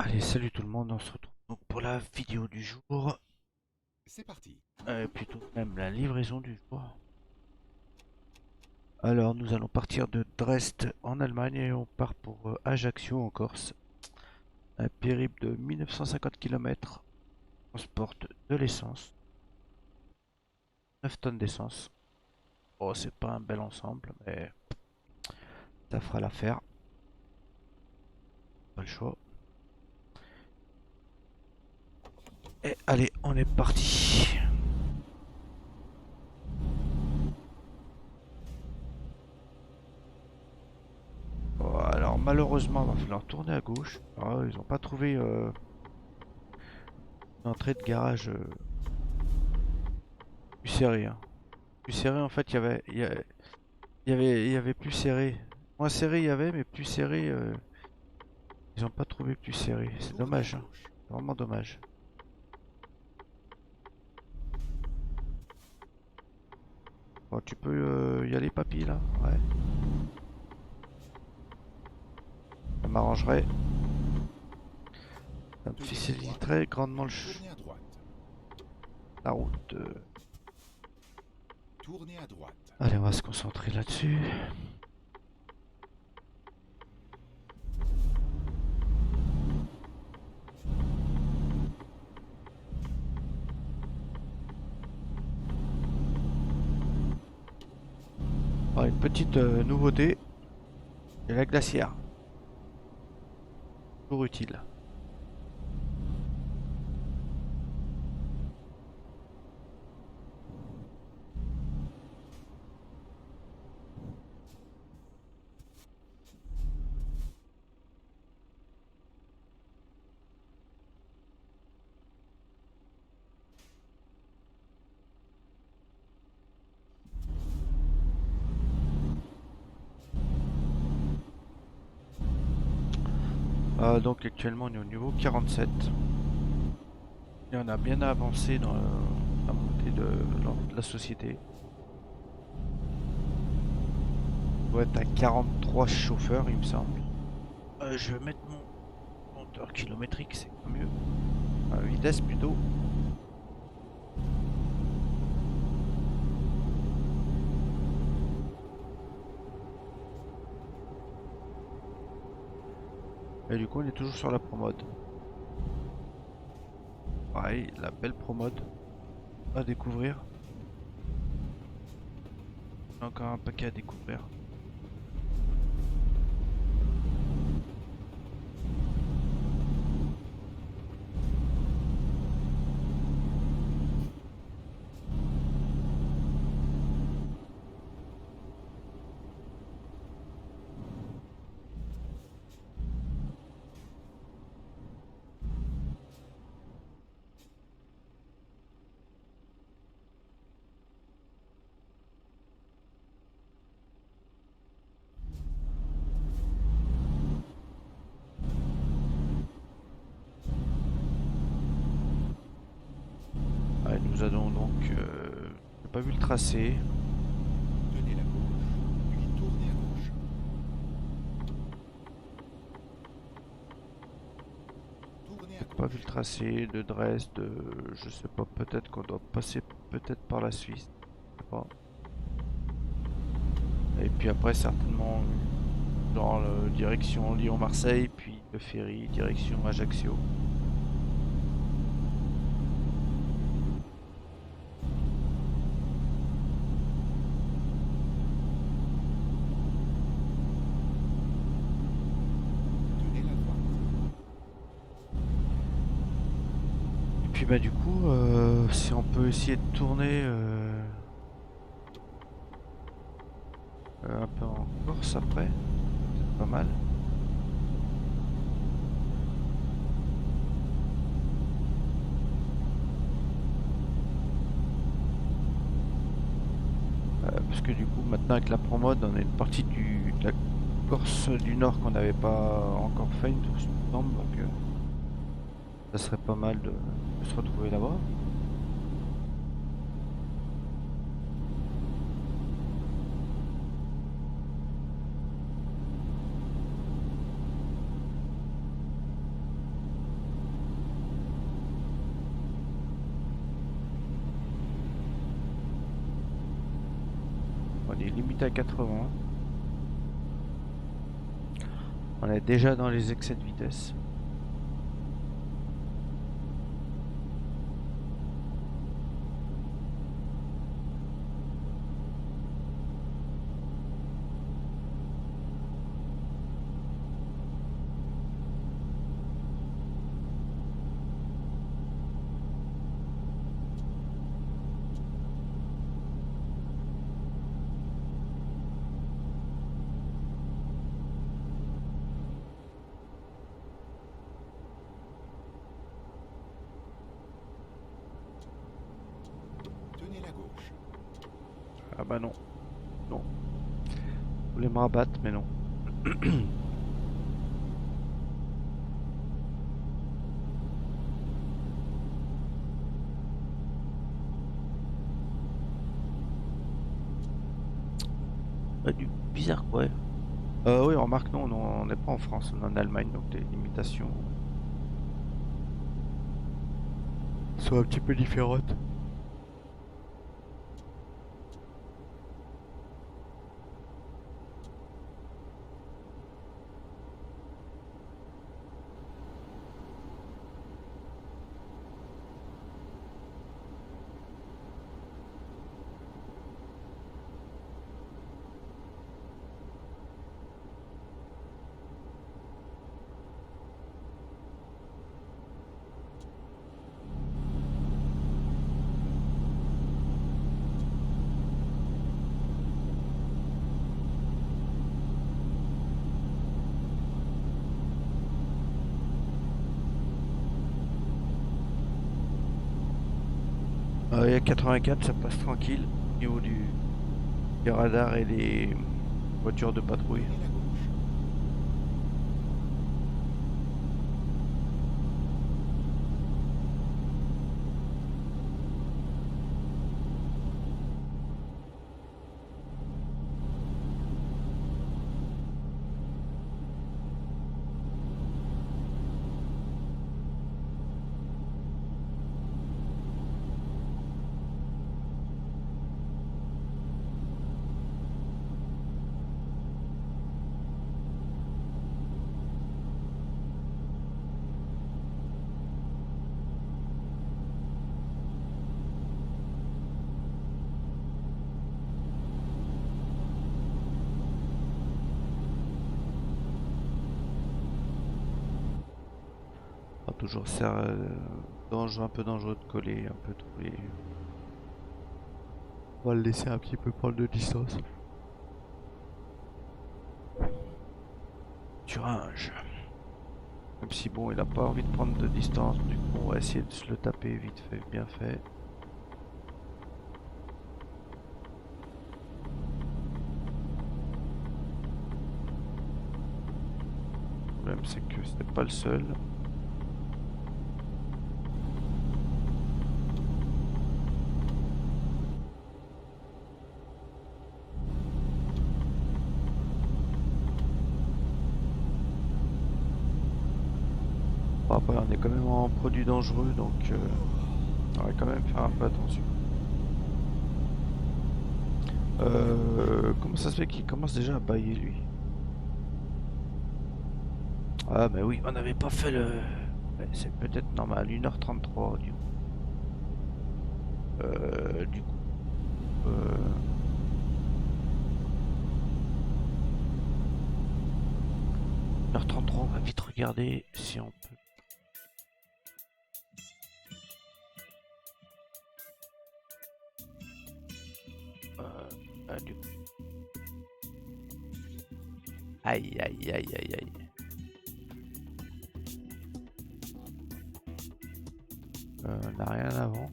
Allez, salut tout le monde, on se retrouve donc pour la vidéo du jour, C'est parti. plutôt même la livraison du jour. Alors, nous allons partir de Dresde en Allemagne et on part pour Ajaccio en Corse. Un périple de 1950 km, on transporte de l'essence, 9 tonnes d'essence. Oh, c'est pas un bel ensemble, mais ça fera l'affaire, pas le choix. Et allez, on est parti. Bon, alors malheureusement, il va falloir tourner à gauche. Alors, ils n'ont pas trouvé une entrée de garage plus serrée, hein. Plus serré en fait il y avait plus serré. Moins serré il y avait mais plus serré ils ont pas trouvé plus serré. C'est Tournez à dommage, hein. gauche. C'est vraiment dommage. Bon, tu peux y aller papy là? Ouais. Ça m'arrangerait. Ça me Tenez la droite. faciliterait grandement Tournez à droite. la route. Tournez à droite. Allez, on va se concentrer là-dessus. Ah, une petite nouveauté, c'est la glacière. Toujours utile. Donc actuellement on est au niveau 47. Et on a bien avancé dans la montée de la société. On doit être à 43 chauffeurs, il me semble. Je vais mettre mon compteur kilométrique, c'est mieux. Vitesse plutôt. Et du coup, on est toujours sur la promode. Pareil, la belle promode à découvrir. Encore un paquet à découvrir. Ouais, nous allons donc. J'ai pas vu le tracé. Tenez la gauche. Puis tournez à gauche. Tournez à J'ai pas vu le gauche. tracé de Dresde. Je sais pas, peut-être qu'on doit passer peut-être par la Suisse. Je sais pas. Et puis après, certainement, dans la direction Lyon-Marseille, puis le ferry direction Ajaccio. Tenez la droite. Et puis bah du coup, si on peut essayer de tourner un peu en Corse après, c'est pas mal. Parce que du coup maintenant avec la promode on a une partie de la Corse du Nord qu'on n'avait pas encore fait, il me semble, donc ça serait pas mal de se retrouver là-bas. était à 80. On est déjà dans les excès de vitesse. Tenez la gauche. Ah bah non, non. Vous voulez me rabattre, mais non. Bizarre, ouais. Oui, on remarque, non, on n'est pas en France, on est en Allemagne, donc les limitations sont un petit peu différentes. Il y a 84, ça passe tranquille au niveau du radar et des voitures de patrouille. Tenez la gauche. Enfin, toujours un peu dangereux de coller un peu tous les. On va le laisser un petit peu prendre de distance. Thuringe. Même si bon, il a pas envie de prendre de distance, du coup on va essayer de se le taper vite fait, bien fait. Le problème c'est que c'était pas le seul. Bon, après on est quand même en produit dangereux donc on va quand même faire un peu attention. Comment ça se fait qu'il commence déjà à bailler lui? Ah mais oui, on n'avait pas fait le... Ouais, c'est peut-être normal, 1h33 du coup. 1h33, on va vite regarder si on peut. Du coup. Aïe aïe aïe aïe aïe. On n'a rien avant.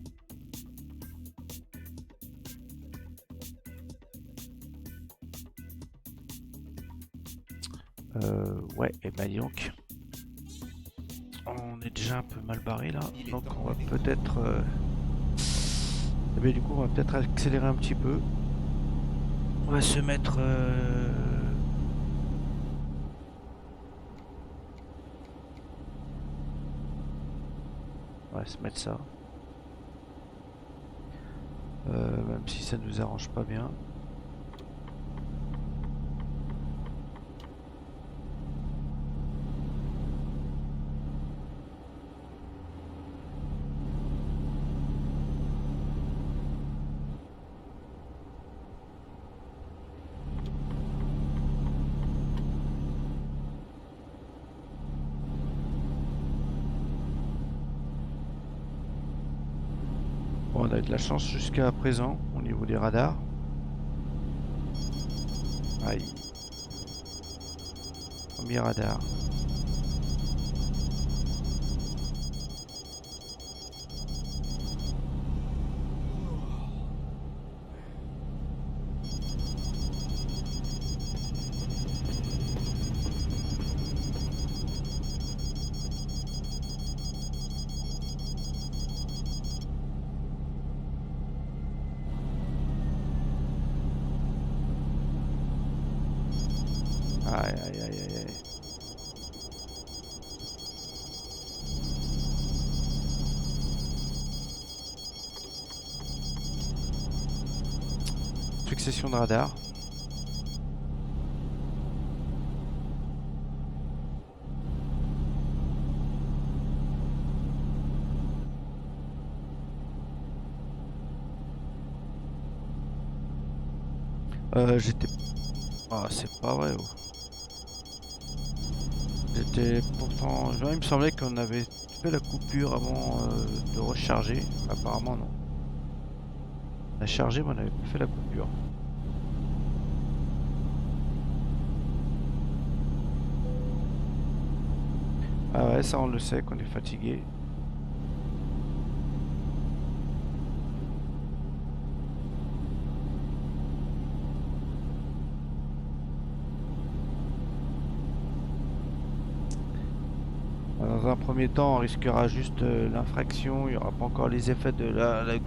Ouais, et bah donc. On est déjà un peu mal barré là. Donc on va peut-être... du coup on va peut-être accélérer un petit peu. On va se mettre... On va se mettre ça. Même si ça nous arrange pas bien. Bon, on a eu de la chance jusqu'à présent au niveau des radars. Aïe. Premier radar. Aïe aïe aïe aïe aïe. Succession de radars. J'étais... Ah, c'est pas vrai. Oh. J'étais pourtant... Il me semblait qu'on avait fait la coupure avant de recharger. Apparemment non. On a chargé mais on avait pas fait la coupure. Ah ouais, ça on le sait qu'on est fatigué. Dans un premier temps, on risquera juste l'infraction, il n'y aura pas encore les effets de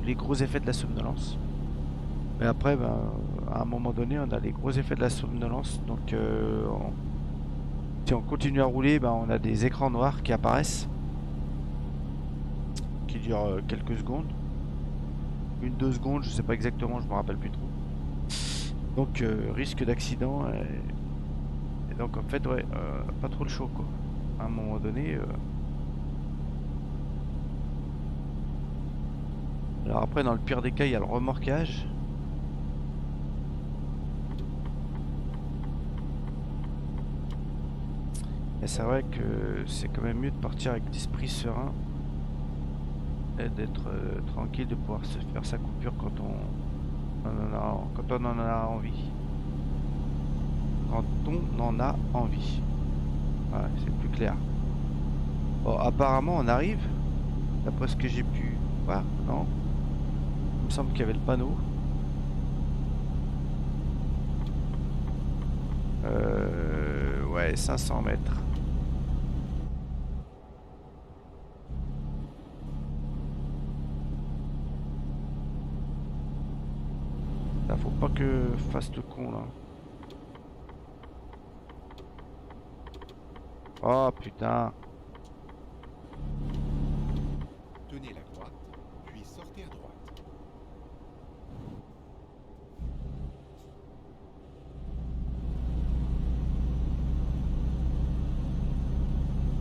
les gros effets de la somnolence. Mais après, ben, à un moment donné, on a les gros effets de la somnolence. Donc, si on continue à rouler, ben, on a des écrans noirs qui apparaissent, qui durent quelques secondes. 1-2 secondes, je sais pas exactement, je me rappelle plus trop. Donc, risque d'accident. Et donc, en fait, ouais, pas trop le chaud, quoi. À un moment donné. Alors après, dans le pire des cas, il y a le remorquage. Et c'est vrai que c'est quand même mieux de partir avec l'esprit serein et d'être tranquille, de pouvoir se faire sa coupure quand on en a envie. Quand on en a envie. Voilà, c'est plus clair. Bon, apparemment, on arrive. D'après ce que j'ai pu voir, non? Il me semble qu'il y avait le panneau. Ouais, 500 mètres. Là, faut pas que je fasse le con là. Oh putain. Tenez la droite, puis sortez à droite.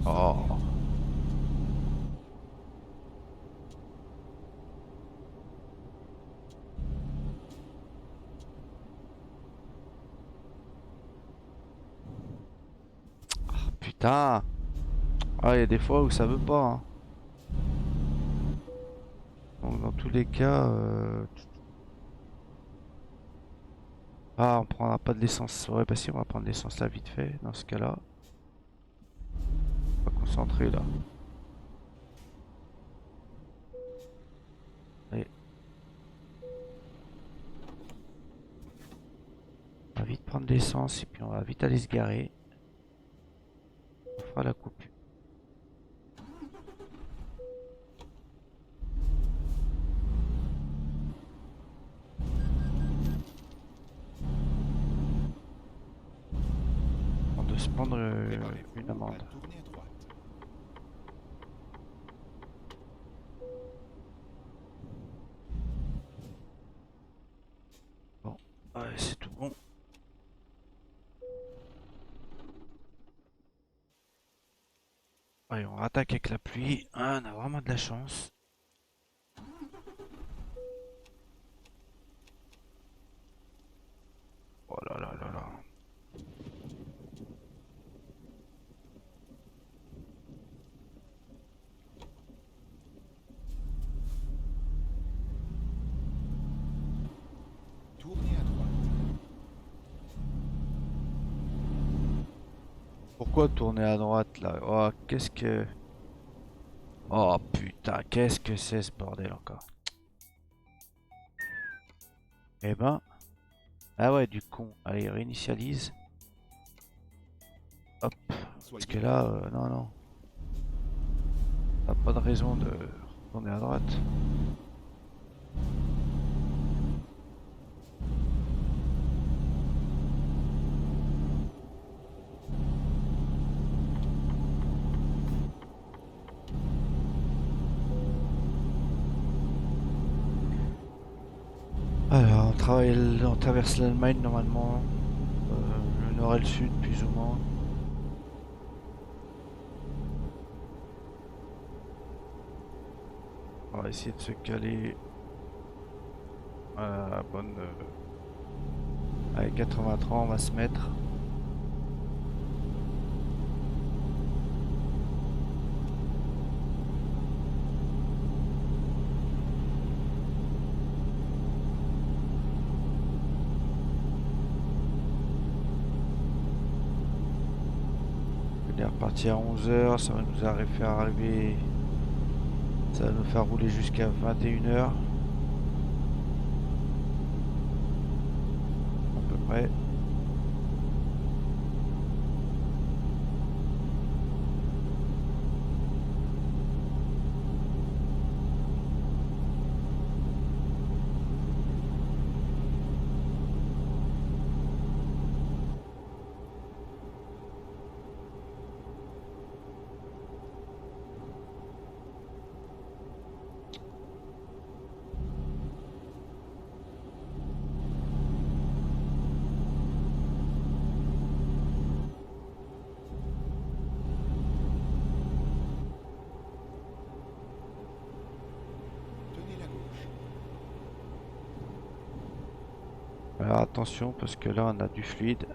Oh. Putain. Ah, il y a des fois où ça veut pas, hein. Donc dans tous les cas, ah, on prendra pas de l'essence. Ouais, bah si, on va prendre l'essence là vite fait. Dans ce cas-là, on va concentrer là. Allez, on va vite prendre l'essence et puis on va vite aller se garer. On fera la coupe. Avant de se prendre une Préparez-vous amende. à tourner à droite. Bon, ouais, c'est tout bon. Allez, on rattaque avec la pluie. Ah, on a vraiment de la chance. Oh là là là là. Pourquoi tourner à droite là? Oh, qu'est-ce que... Oh putain, qu'est-ce que c'est ce bordel encore? Eh ben... Ah ouais, du con. Allez, réinitialise. Hop. Parce Soyez que là, prudent. non, non. T'as pas de raison de retourner à droite. Alors, on traverse l'Allemagne normalement. Le nord et le sud, plus ou moins. On va essayer de se caler à la bonne... Avec 83, on va se mettre. On est reparti à 11 h, ça va nous faire arriver... Ça va nous faire rouler jusqu'à 21 h. À peu près. Tenez la gauche. Alors attention parce que là on a du fluide.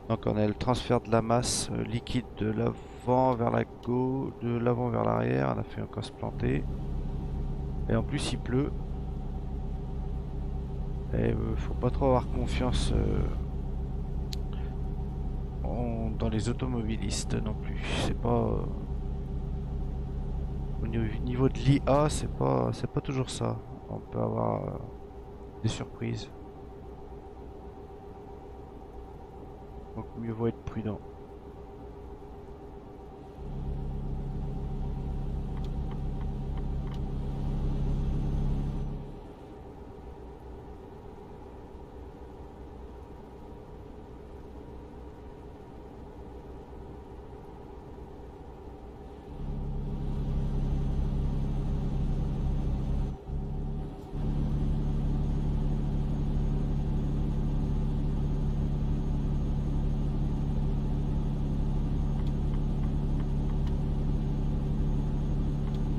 Donc on a le transfert de la masse liquide de l'avant vers la gauche, de l'avant vers l'arrière. On a fait encore se planter. Et en plus il pleut. Et faut pas trop avoir confiance dans les automobilistes non plus. C'est pas au niveau de l'IA, c'est pas toujours ça. On peut avoir des surprises. Donc mieux vaut être prudent.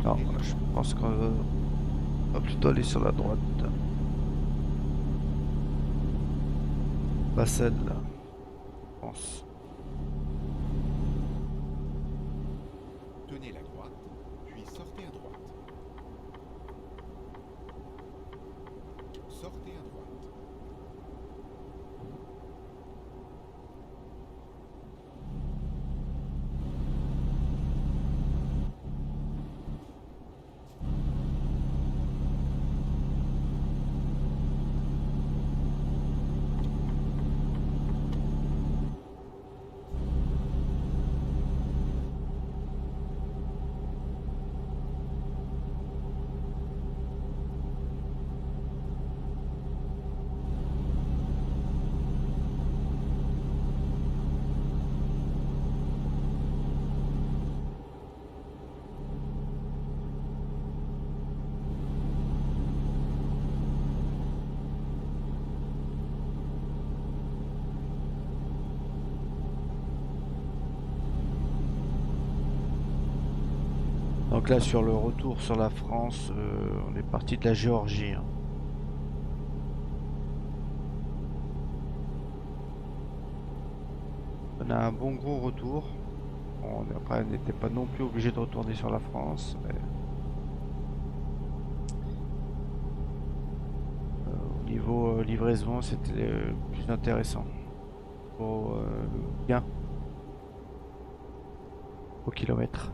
Non, je pense qu'on va plutôt aller sur la droite. Pas celle-là, je pense. Tenez la droite, puis sortez à droite. Sortez à droite. Donc là sur le retour sur la France, on est parti de la Géorgie, hein. On a un bon gros retour. Bon, après on n'était pas non plus obligé de retourner sur la France, mais au niveau livraison c'était plus intéressant. Pour bien. au kilomètre.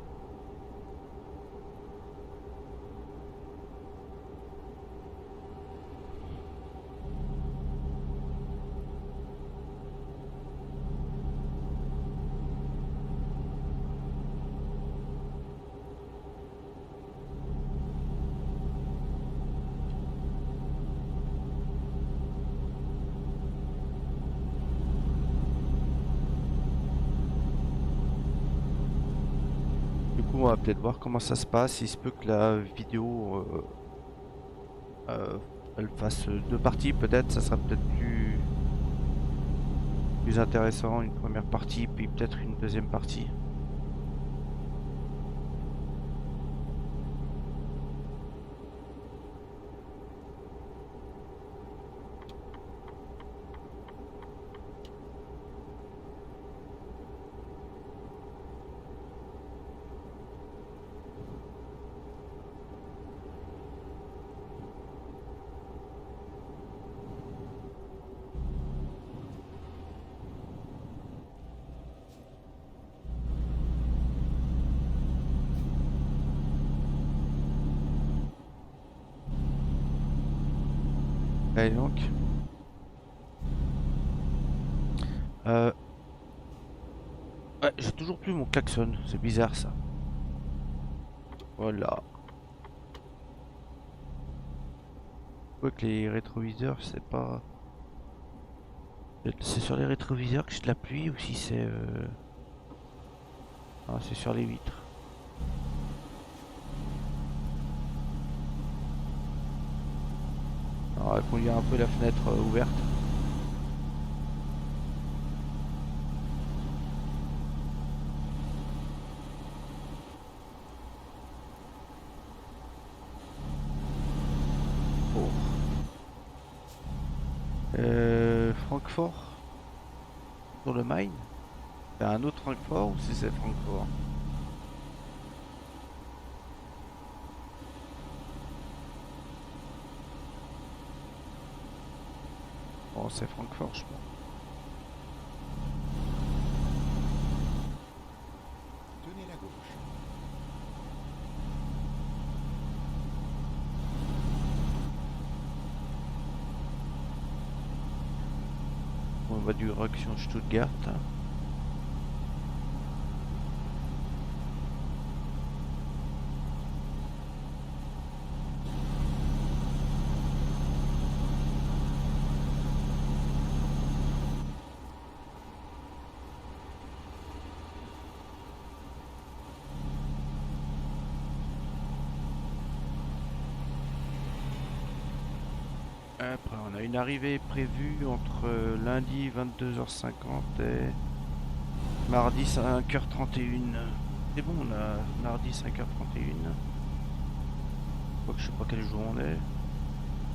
Du coup, on va peut-être voir comment ça se passe. Il se peut que la vidéo euh, elle fasse deux parties, peut-être. Ça sera peut-être plus intéressant. Une première partie, puis peut-être une deuxième partie. Allez donc. Euh, ouais, j'ai toujours plus mon klaxon. C'est bizarre ça. Voilà. Je vois que les rétroviseurs, c'est pas. C'est sur les rétroviseurs que j'ai de la pluie ou si c'est. Ah, c'est sur les vitres. Alors, qu'on y a un peu la fenêtre ouverte. Oh. Francfort sur le Main. C'est un autre Francfort ou c'est Francfort? Bon, c'est Francfort, je pense. Tenez la gauche. On va direction Stuttgart. Après, on a une arrivée prévue entre lundi 22h50 et mardi 5h31. C'est bon, on a mardi 5h31. Quoique je sais pas quel jour on est.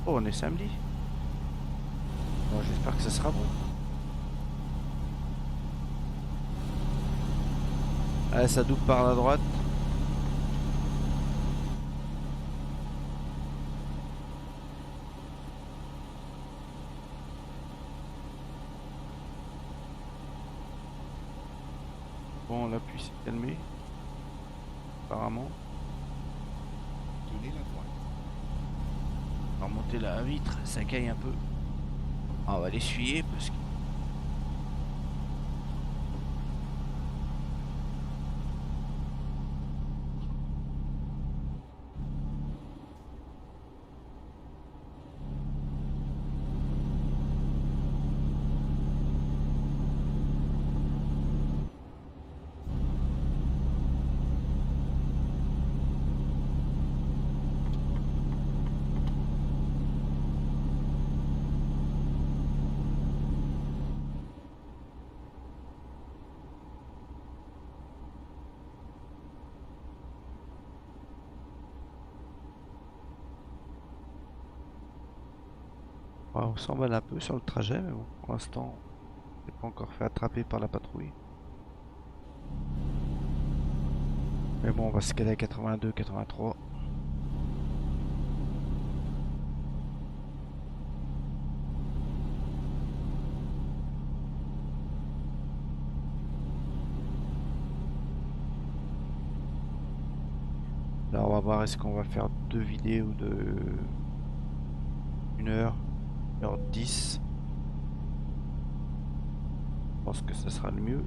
Oh, on est samedi. Bon, j'espère que ça sera bon. Allez, ça double par la droite. Bon, la pluie s'est calmée. Apparemment. Tenez la droite. On va remonter la vitre, ça caille un peu. Ah, on va l'essuyer parce que. Ouais, on s'emballe un peu sur le trajet, mais bon, pour l'instant, on n'est pas encore fait attraper par la patrouille. Mais bon, on va se caler à 82, 83. Alors on va voir est-ce qu'on va faire 2 vidéos de 1 heure, 1h10. Je pense que ça sera le mieux.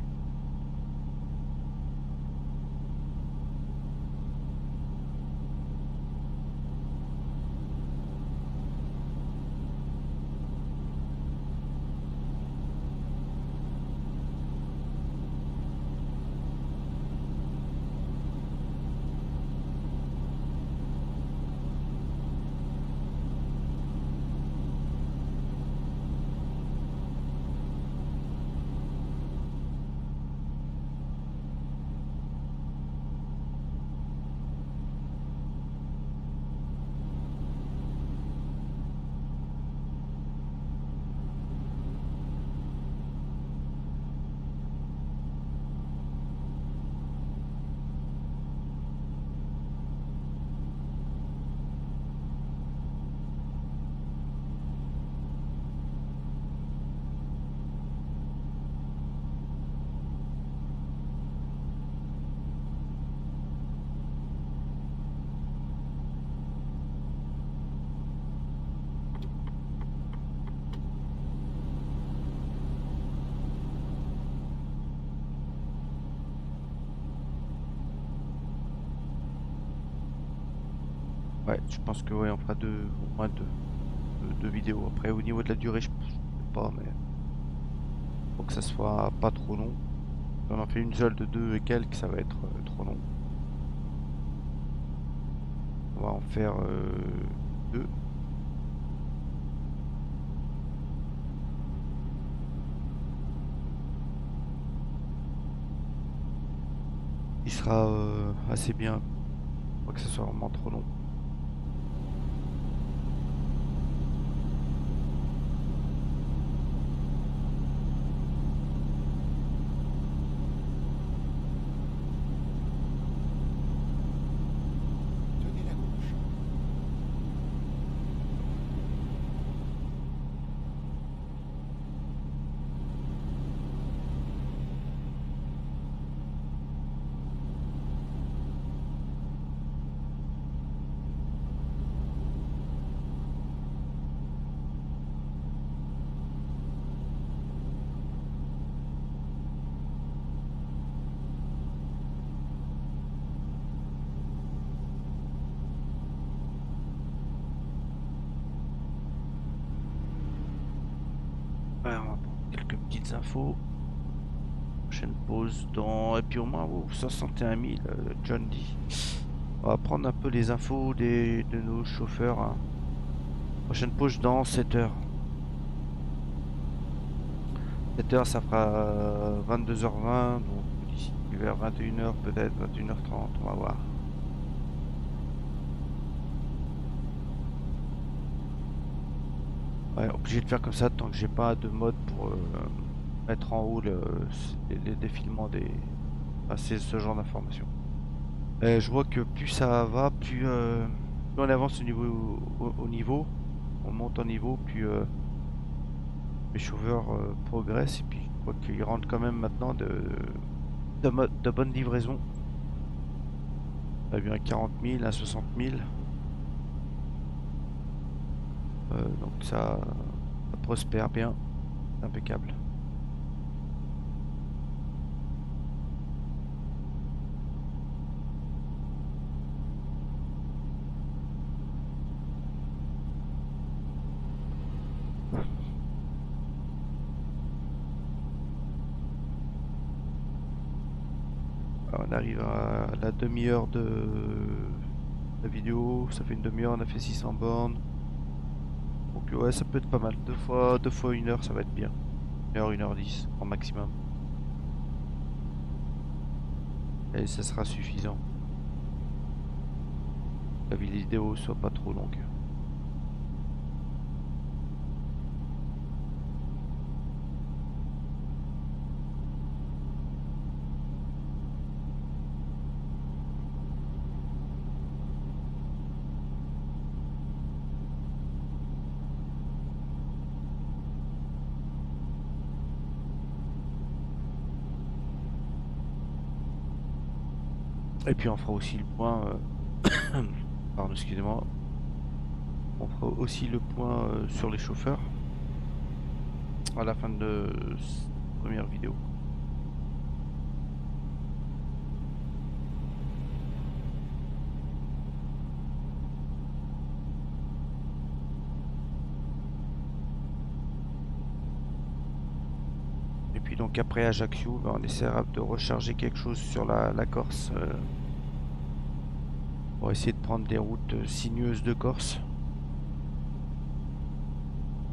Ouais, je pense que ouais, on fera au moins deux vidéos. Après, au niveau de la durée, je sais pas, mais faut que ça soit pas trop long. Si on en fait une seule de 2 et quelques, ça va être trop long. On va en faire 2. Il sera assez bien. Faut pas que ça soit vraiment trop long. Tenez la gauche. Ouais, on va prendre quelques petites infos. Prochaine pause dans. Et puis au moins, 61 000, John D. On va prendre un peu les infos de nos chauffeurs, hein. Prochaine pause dans 7 heures. 7 heures, ça fera 22h20. Donc d'ici vers 21h, peut-être 21h30, on va voir. Ouais, obligé de faire comme ça tant que j'ai pas de mode pour mettre en haut les défilements des. Enfin, c'est ce genre d'informations. Je vois que plus ça va, plus on avance au niveau, on monte en niveau, plus les chauffeurs progressent et puis je vois qu'ils rentrent quand même maintenant de bonnes livraisons. On a vu un 40 000, un 60 000. Donc ça prospère bien, c'est impeccable. On arrive à la demi-heure de la vidéo, ça fait une demi-heure, on a fait 600 bornes. Donc ouais, ça peut être pas mal. Deux fois 1 heure, ça va être bien. 1 heure, 1h10 en maximum. Et ça sera suffisant. La vidéo soit pas trop longue. Et puis on fera aussi le point Pardon, excusez-moi. On fera aussi le point sur les chauffeurs à la fin de cette première vidéo. Et puis donc après Ajaccio, ben, on essaiera de recharger quelque chose sur la Corse. Pour essayer de prendre des routes sinueuses de Corse.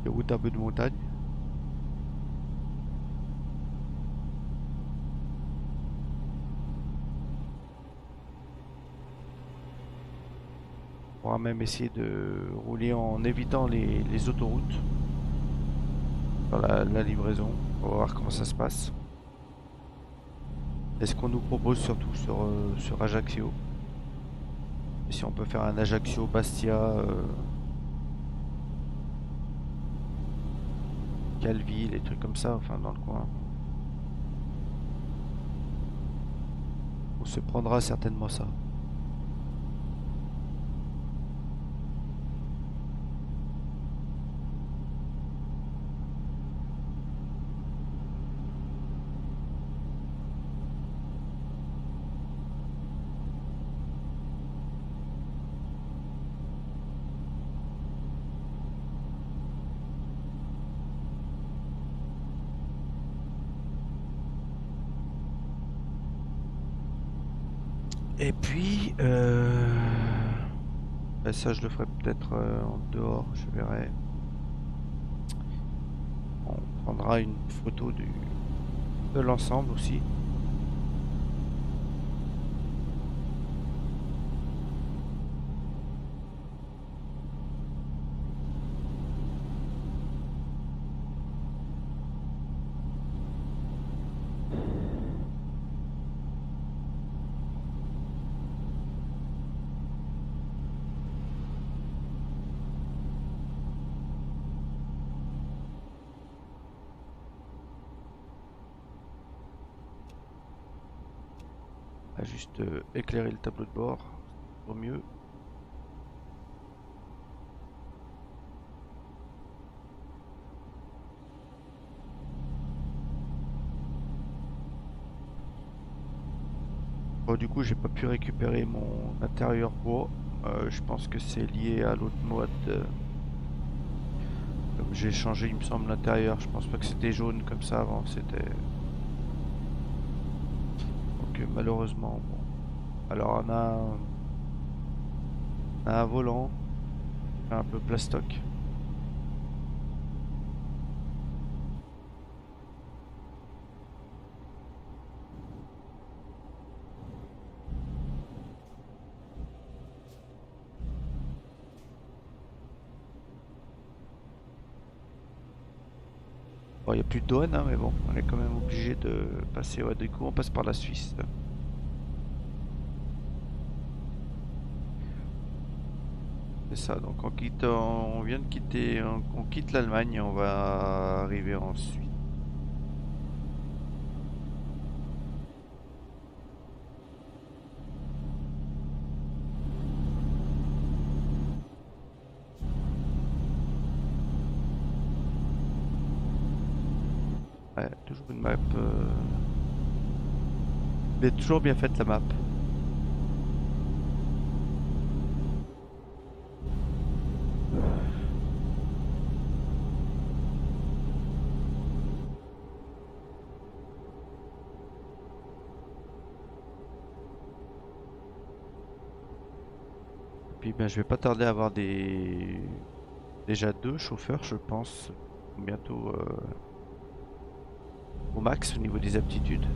Des routes un peu de montagne. On pourra même essayer de rouler en évitant les autoroutes. Dans la livraison. On va voir comment ça se passe. Et ce qu'on nous propose surtout sur Ajaccio. Et si on peut faire un Ajaccio-Bastia, Calvi, les trucs comme ça, enfin dans le coin. On se prendra certainement ça. Et puis, ben ça je le ferai peut-être en dehors, je verrai. On prendra une photo de l'ensemble aussi. À juste éclairer le tableau de bord au mieux. Bon, du coup, j'ai pas pu récupérer mon intérieur bois. Je pense que c'est lié à l'autre mode. Comme j'ai changé, il me semble, l'intérieur. Je pense pas que c'était jaune comme ça avant. C'était. Donc, malheureusement, bon. Alors, on a un volant, un peu plastoc. Bon, il n'y a plus de douane, hein, mais bon, on est quand même obligé de passer. Ouais, du coup, on passe par la Suisse. C'est ça, donc on vient de quitter, on quitte l'Allemagne et on va arriver en Suisse. Ouais, toujours une map. Mais toujours bien faite la map. Puis ben, je vais pas tarder à avoir déjà deux chauffeurs, je pense, bientôt au max au niveau des aptitudes.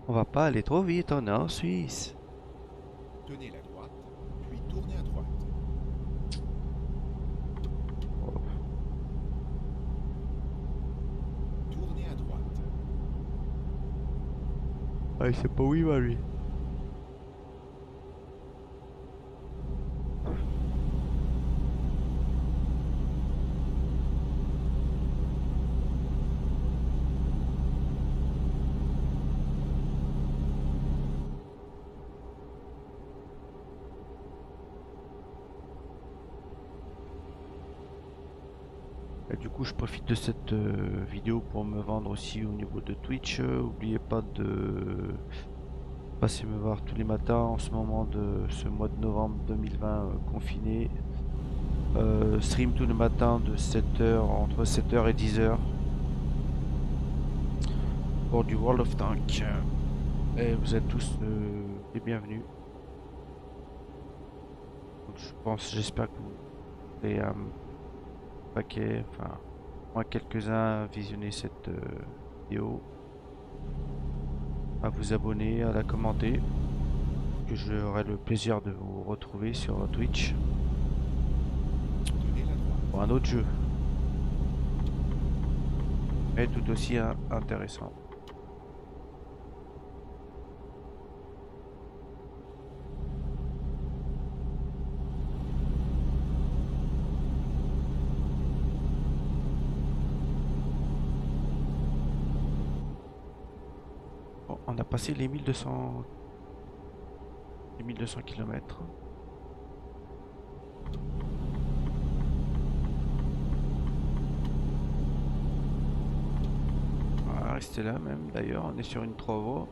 On va pas aller trop vite, on est en Suisse. Tenez la droite, puis tournez à droite. Oh. Tournez à droite. Ah, il sait pas où il va lui. Du coup, je profite de cette vidéo pour me vendre aussi au niveau de Twitch. N'oubliez pas de passer me voir tous les matins en ce moment de ce mois de novembre 2020 confiné. Stream tous les matins de 7h, entre 7h et 10h pour du World of Tanks. Et vous êtes tous les bienvenus. Donc, j'espère que vous allez un paquet, enfin, au moins quelques-uns visionner cette vidéo, à vous abonner, à la commenter, que j'aurai le plaisir de vous retrouver sur Twitch Tenez la droite. pour un autre jeu, mais tout aussi intéressant. Bon, on a passé les 1200 km. On va rester là même, d'ailleurs, on est sur une 3 voies.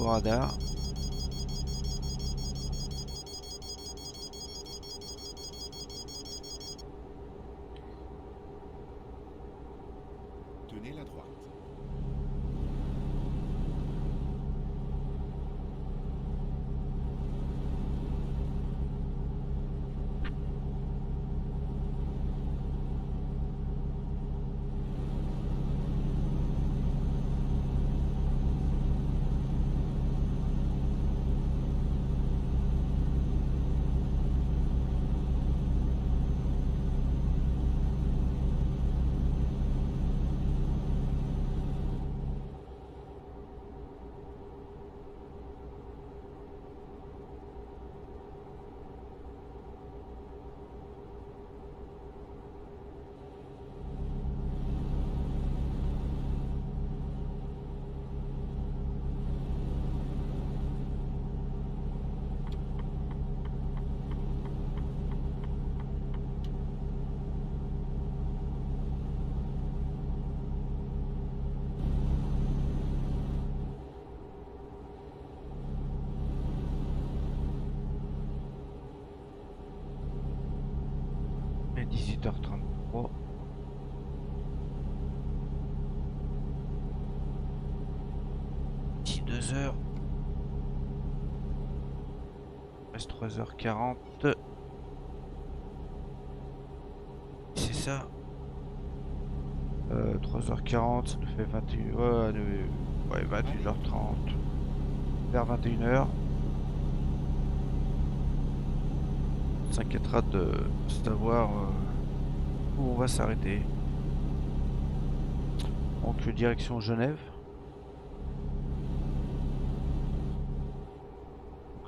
Au radar. Tenez la droite. Et 18h33. D'ici 2h. Reste 3h40. C'est ça. 3h40, ça nous fait 21. Ouais, 21h30. Vers 21h. On s'inquiétera de savoir où on va s'arrêter. Donc direction Genève.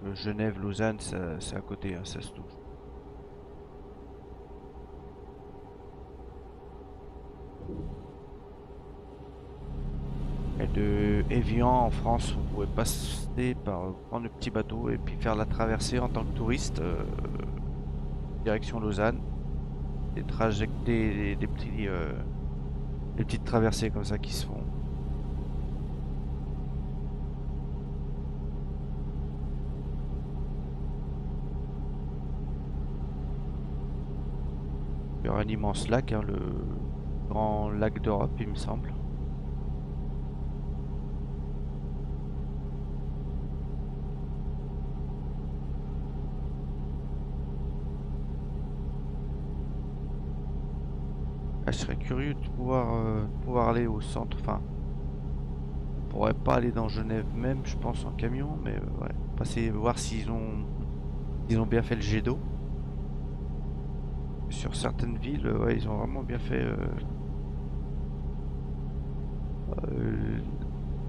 Donc, Genève, Lausanne, c'est à côté, hein, ça se touche. Et de Évian en France, vous pouvez passer par prendre le petit bateau et puis faire la traversée en tant que touriste direction Lausanne. Des trajets, des petites traversées comme ça qui se font. Il y aura un immense lac, hein, le grand lac d'Europe, il me semble. Je serais curieux de pouvoir aller au centre. Enfin, on pourrait pas aller dans Genève même, je pense, en camion, mais ouais, passer voir ils ont bien fait le jet d'eau. Sur certaines villes, ouais, ils ont vraiment bien fait.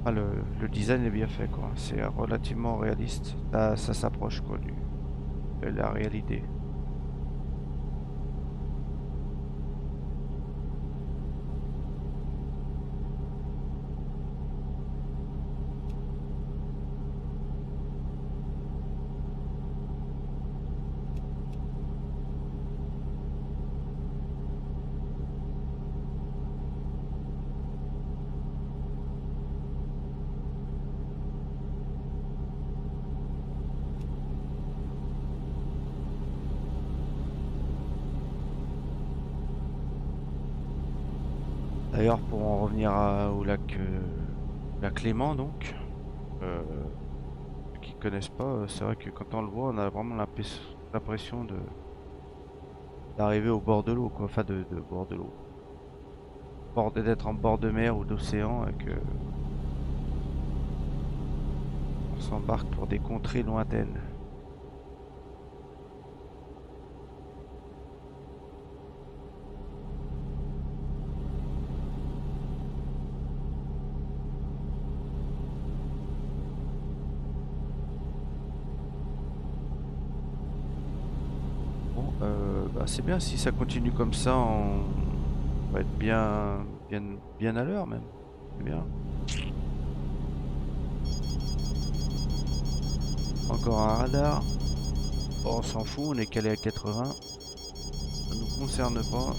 Ah, le design est bien fait, quoi. C'est relativement réaliste. Ça s'approche, quoi, de la réalité. D'ailleurs, pour en revenir au lac Léman, donc, ceux qui connaissent pas, c'est vrai que quand on le voit, on a vraiment l'impression d'arriver au bord de l'eau, quoi. Enfin, de bord de l'eau. D'être en bord de mer ou d'océan et que on s'embarque pour des contrées lointaines. Bon, bah c'est bien si ça continue comme ça, on va être bien à l'heure même. C'est bien. Encore un radar. Bon, on s'en fout, on est calé à 80. Ça nous concerne pas.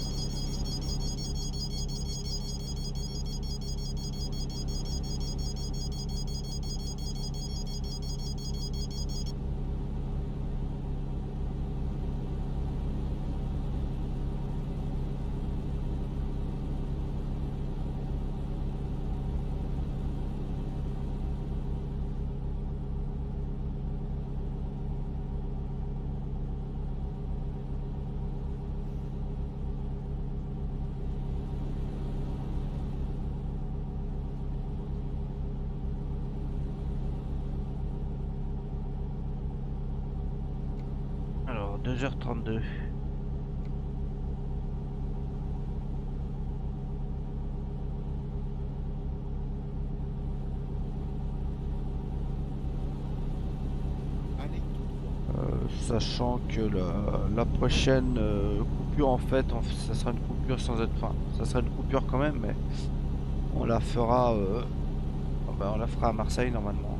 Alors, 2h32. Allez tout droit. Sachant que la prochaine coupure, en fait, ça sera une coupure sans être... Enfin, ça sera une coupure quand même, mais on la fera... oh ben, on la fera à Marseille, normalement.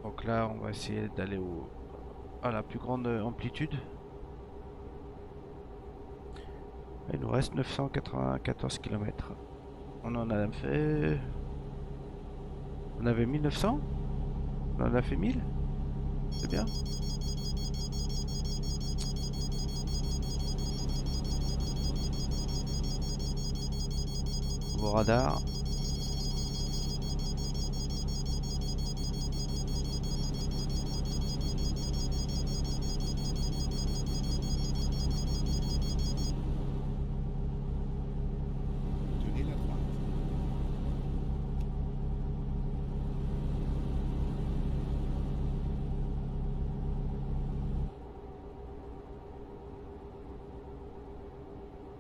Donc là, on va essayer d'aller à la plus grande amplitude. Il nous reste 994 km. On en a fait... On avait 1900. On en a fait 1000. C'est bien. Nouveau radar. Tenez la droite.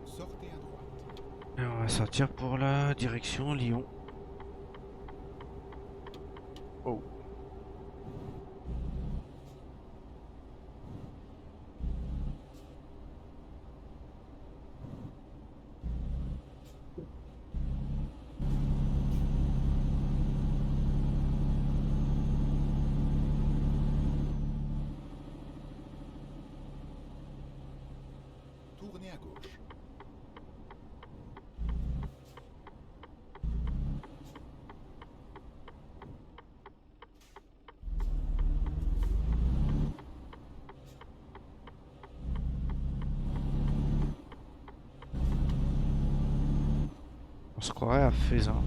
Sortez à droite. Et on va sortir pour la direction Lyon. Oh. Tournez à gauche. On se croirait à Faisan.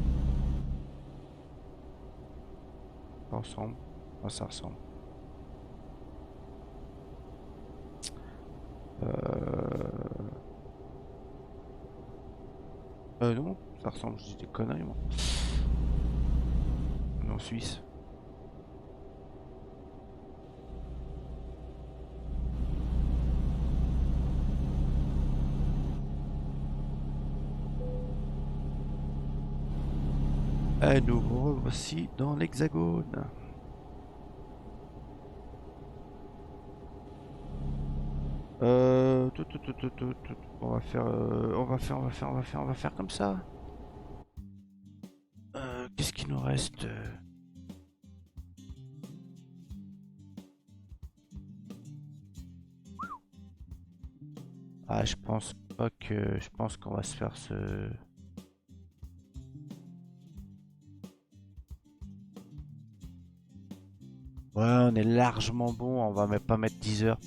Ça ressemble. Enfin, ça ressemble. Non, ça ressemble, je dis des conneries, moi. On est en Suisse. Et nous voici dans l'Hexagone. On va faire, on va faire comme ça. Qu'est-ce qu'il nous reste? Ah, je pense pas que, je pense qu'on va se faire ce. Ouais, on est largement bon. On va même pas mettre 10 heures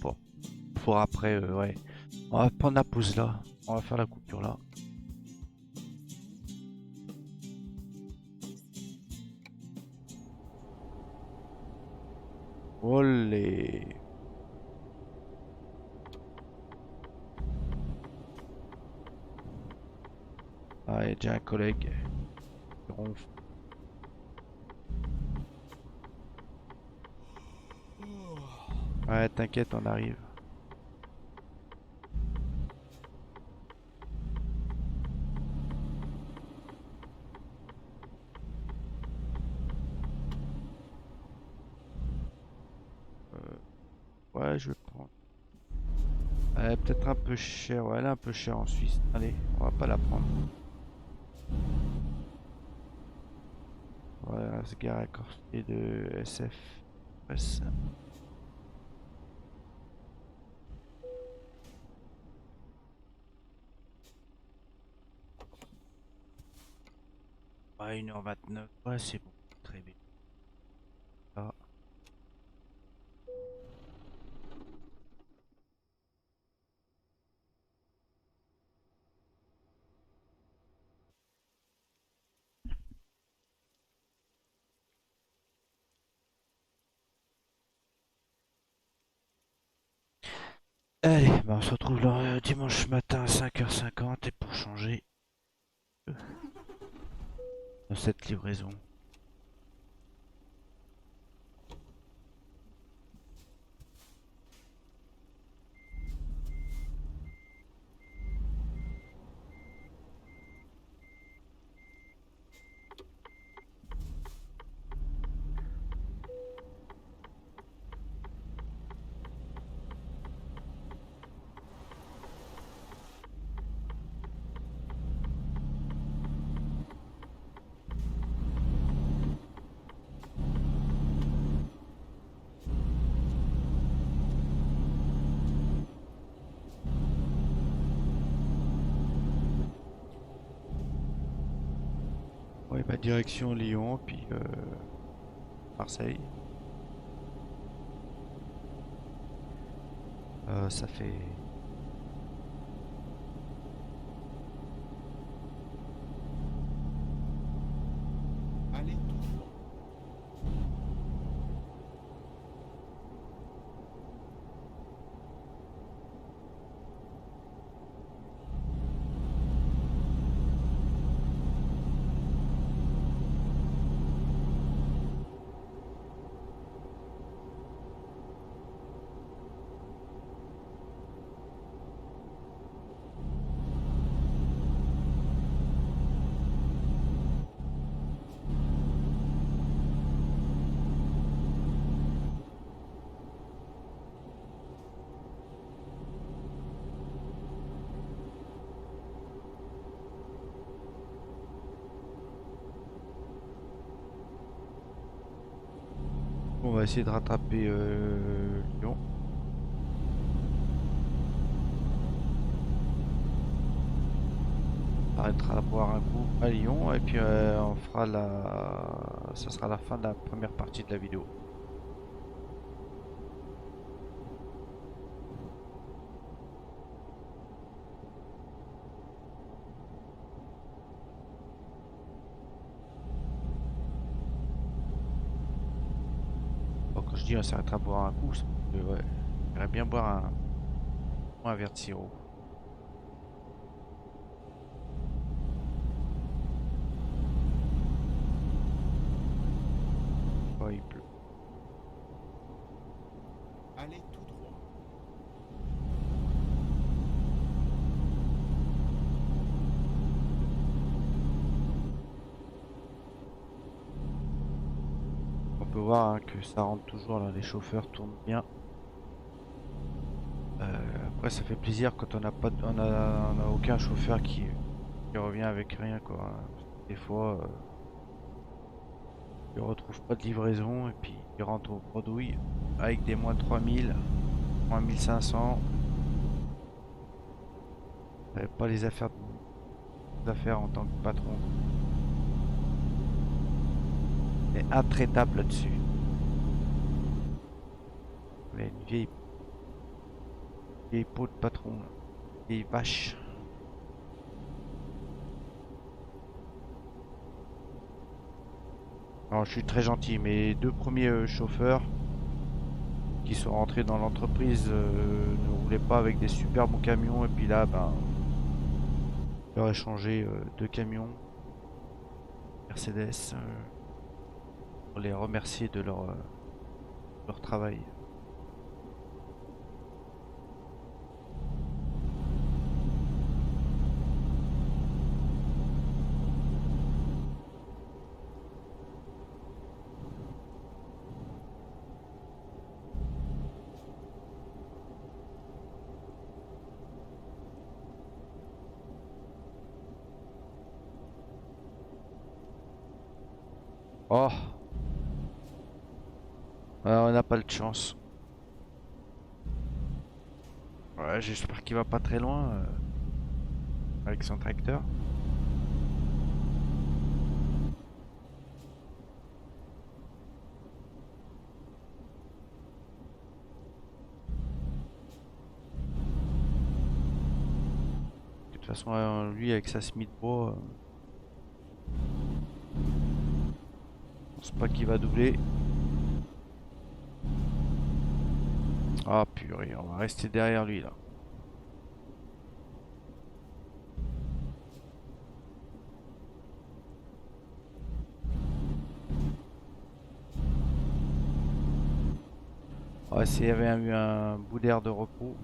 pour après. Ouais. On va prendre la pause là. On va faire la coupure là. Olé. Ah, il y a déjà un collègue qui ronfle. Ouais, t'inquiète, on arrive. Ouais, je vais prendre. Elle est peut-être un peu chère. Ouais, elle est un peu chère en Suisse. Allez, on va pas la prendre. Voilà, ce gars accordé de SF. Presse. Ouais, 1h29. Ouais, c'est bon. Très bien. Ah. Allez, bah on se retrouve là, dimanche matin à 5h50 et pour changer dans cette livraison. Ouais, bah direction Lyon, puis Marseille. Ça fait... Allez tout droit. On va essayer de rattraper Lyon. On arrêtera de boire un coup à Lyon et puis on fera la... Ça sera la fin de la première partie de la vidéo. Bon, quand je dis on s'arrêtera de boire un coup, c'est parce que, ouais, j'aimerais bien boire un verre de sirop. Oh, il pleut. Allez tout droit. On peut voir hein, que ça rentre toujours là, les chauffeurs tournent bien. Après ça fait plaisir quand on n'a pas on a aucun chauffeur qui revient avec rien quoi, hein. Des fois il retrouve pas de livraison et puis il rentre au bredouille avec des moins 3000, moins 1500. Pas les affaires en tant que patron. Il est intraitable là-dessus. Ouais, une vieille peau de patron, là. Vieille vache. Alors, je suis très gentil. Mes deux premiers chauffeurs qui sont rentrés dans l'entreprise ne roulaient pas avec des super bons camions. Et puis là, ben, je leur ai changé deux camions Mercedes pour les remercier de leur travail. Oh, on n'a pas de chance. Ouais, j'espère qu'il va pas très loin avec son tracteur. De toute façon, lui avec sa Smith Bois, je pense pas qu'il va doubler. Ah purée, on va rester derrière lui là. Ouais, s'il y avait eu un bout d'air de repos,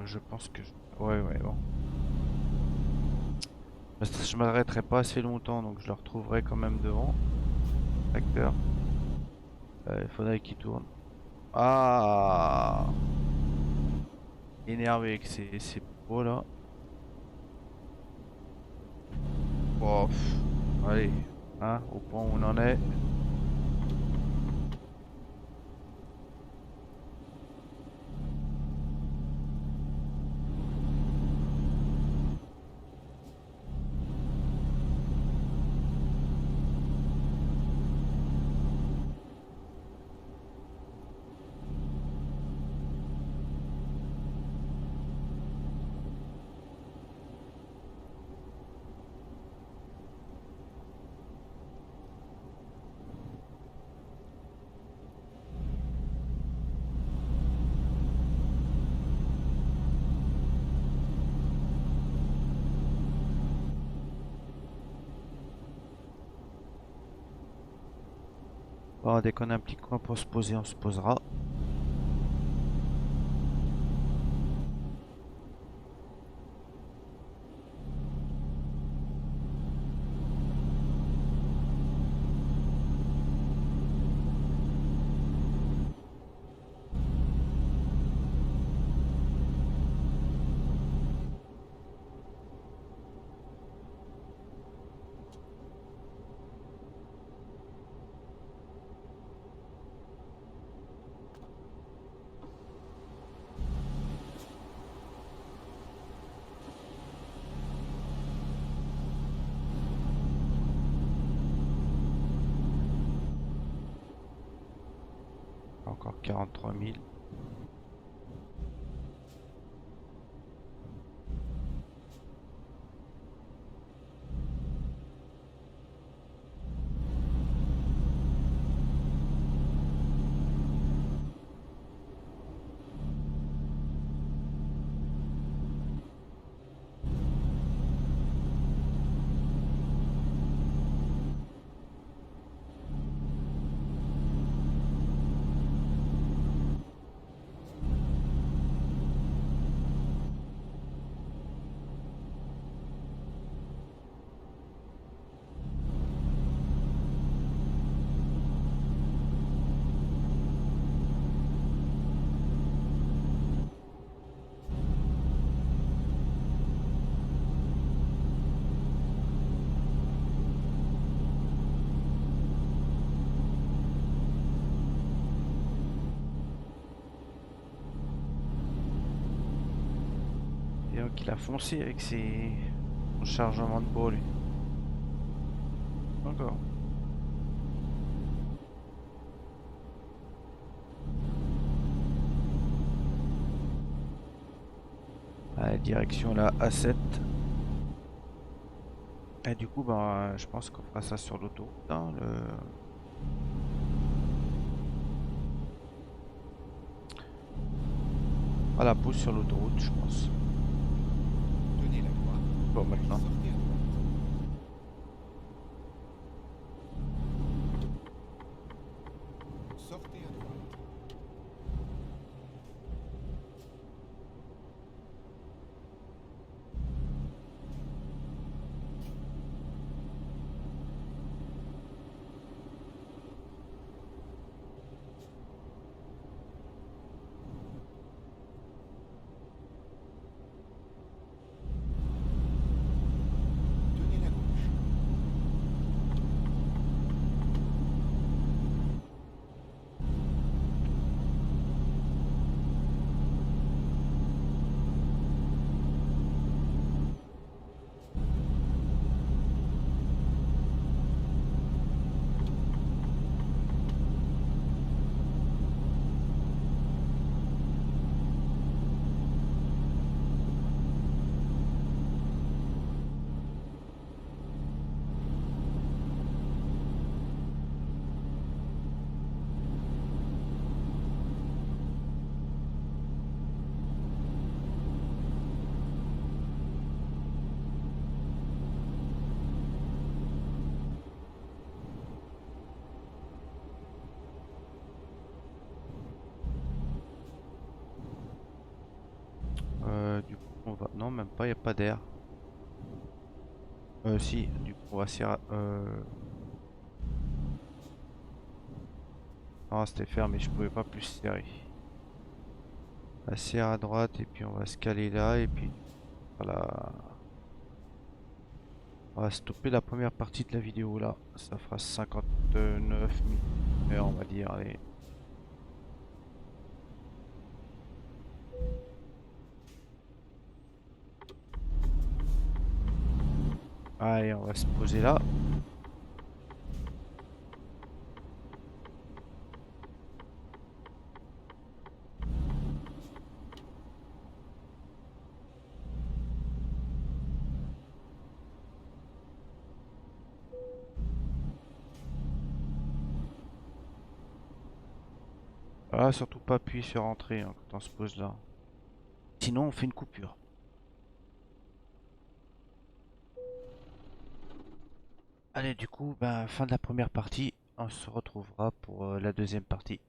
je pense que... Ouais, ouais, bon. Je m'arrêterai pas assez longtemps, donc je le retrouverai quand même devant. Tracteur. Il faudrait qu'il tourne. Ah, énervé avec ces pots là. Oh, allez, hein, au point où on en est. Bon, dès qu'on a un petit coin pour se poser, on se posera. Encore 43 000. Et donc il a foncé avec son chargement de peau, lui. Encore. Allez, direction la A7. Et du coup, ben, je pense qu'on fera ça sur l'autoroute, hein, à la pause sur l'autoroute, je pense. Tenez la droite, Bon, puis maintenant. sortez à droite. Sortez à droite. Tenez la gauche. Du coup, on va. Non, même pas, il n'y a pas d'air. Si, du coup, on va non, c'était fermé, je pouvais pas plus serrer. On va serrer à droite et puis on va se caler là et puis voilà. On va stopper la première partie de la vidéo là. Ça fera 59 minutes, on va dire. Allez. Allez, on va se poser là. Voilà, surtout pas appuyer sur entrée hein, quand on se pose là. Sinon, on fait une coupure. Allez, du coup, ben, fin de la première partie. On se retrouvera pour la deuxième partie.